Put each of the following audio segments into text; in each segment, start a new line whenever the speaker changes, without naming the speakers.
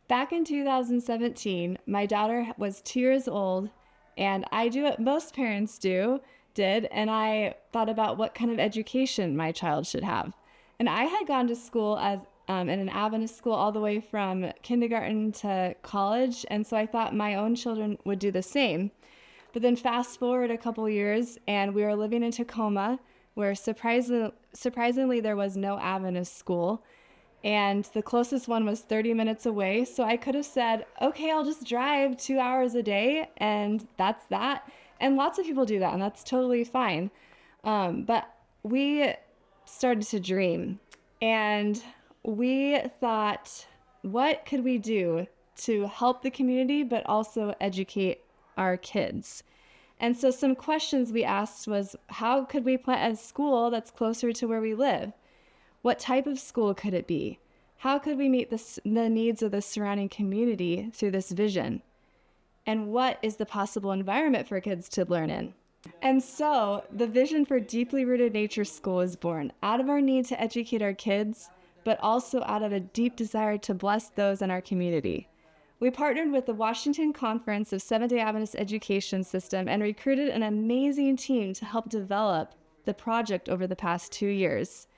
Back in 2017, my daughter was 2 years old, and I do what most parents did, and I thought about what kind of education my child should have. And I had gone to school as in an Adventist school all the way from kindergarten to college, and so I thought my own children would do the same. But then fast forward a couple years, and we were living in Tacoma, where surprisingly there was no Adventist school. And the closest one was 30 minutes away. So I could have said, okay, I'll just drive 2 hours a day, and that's that. And lots of people do that, and that's totally fine. But we started to dream, and we thought, what could we do to help the community, but also educate our kids? And so some questions we asked was, how could we plant a school that's closer to where we live? What type of school could it be? How could we meet the needs of the surrounding community through this vision? And what is the possible environment for kids to learn in? And so the vision for Deeply Rooted Nature School is born out of our need to educate our kids, but also out of a deep desire to bless those in our community. We partnered with the Washington Conference of Seventh-day Adventist Education System and recruited an amazing team to help develop the project over the past 2 years.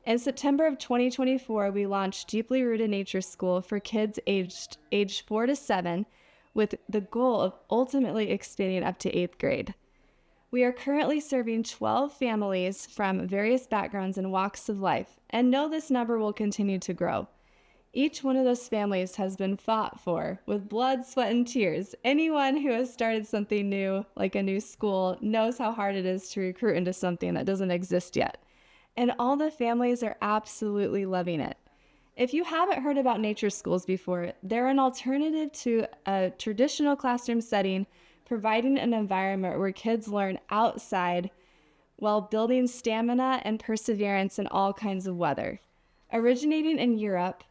In September of 2024, we launched Deeply Rooted Nature School for kids aged 4 to 7 with the goal of ultimately expanding up to 8th grade. We are currently serving 12 families from various backgrounds and walks of life, and know this number will continue to grow. Each one of those families has been fought for with blood, sweat, and tears. Anyone who has started something new, like a new school, knows how hard it is to recruit into something that doesn't exist yet. And all the families are absolutely loving it. If you haven't heard about nature schools before, they're an alternative to a traditional classroom setting, providing an environment where kids learn outside while building stamina and perseverance in all kinds of weather. Originating in Europe,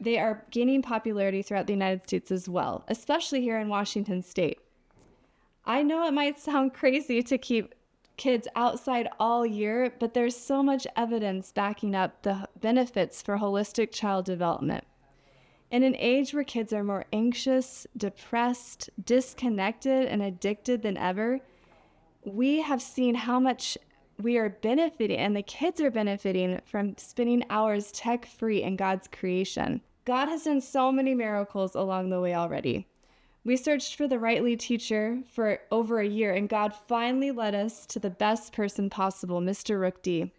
they are gaining popularity throughout the United States as well, especially here in Washington State. I know it might sound crazy to keep kids outside all year, but there's so much evidence backing up the benefits for holistic child development. In an age where kids are more anxious, depressed, disconnected, and addicted than ever, we have seen how much we are benefiting, and the kids are benefiting from spending hours tech-free in God's creation. God has done so many miracles along the way already. We searched for the right lead teacher for over a year, and God finally led us to the best person possible, Mr. Rookdi.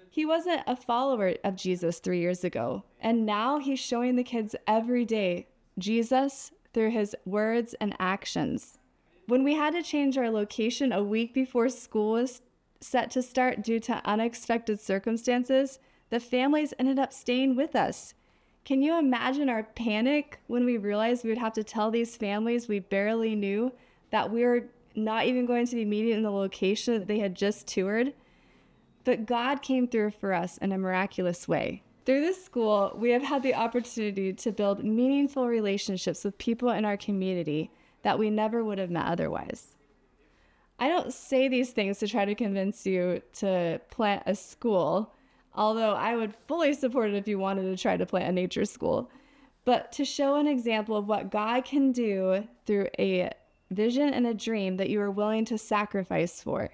He wasn't a follower of Jesus 3 years ago, and now he's showing the kids every day Jesus through his words and actions. When we had to change our location a week before school was set to start due to unexpected circumstances, the families ended up staying with us. Can you imagine our panic when we realized we would have to tell these families we barely knew that we were not even going to be meeting in the location that they had just toured? But God came through for us in a miraculous way. Through this school, we have had the opportunity to build meaningful relationships with people in our community that we never would have met otherwise. I don't say these things to try to convince you to plant a school, although I would fully support it if you wanted to try to plant a nature school, but to show an example of what God can do through a vision and a dream that you are willing to sacrifice for.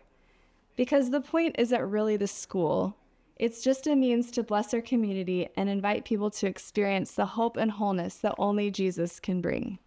Because the point isn't really the school. It's just a means to bless our community and invite people to experience the hope and wholeness that only Jesus can bring.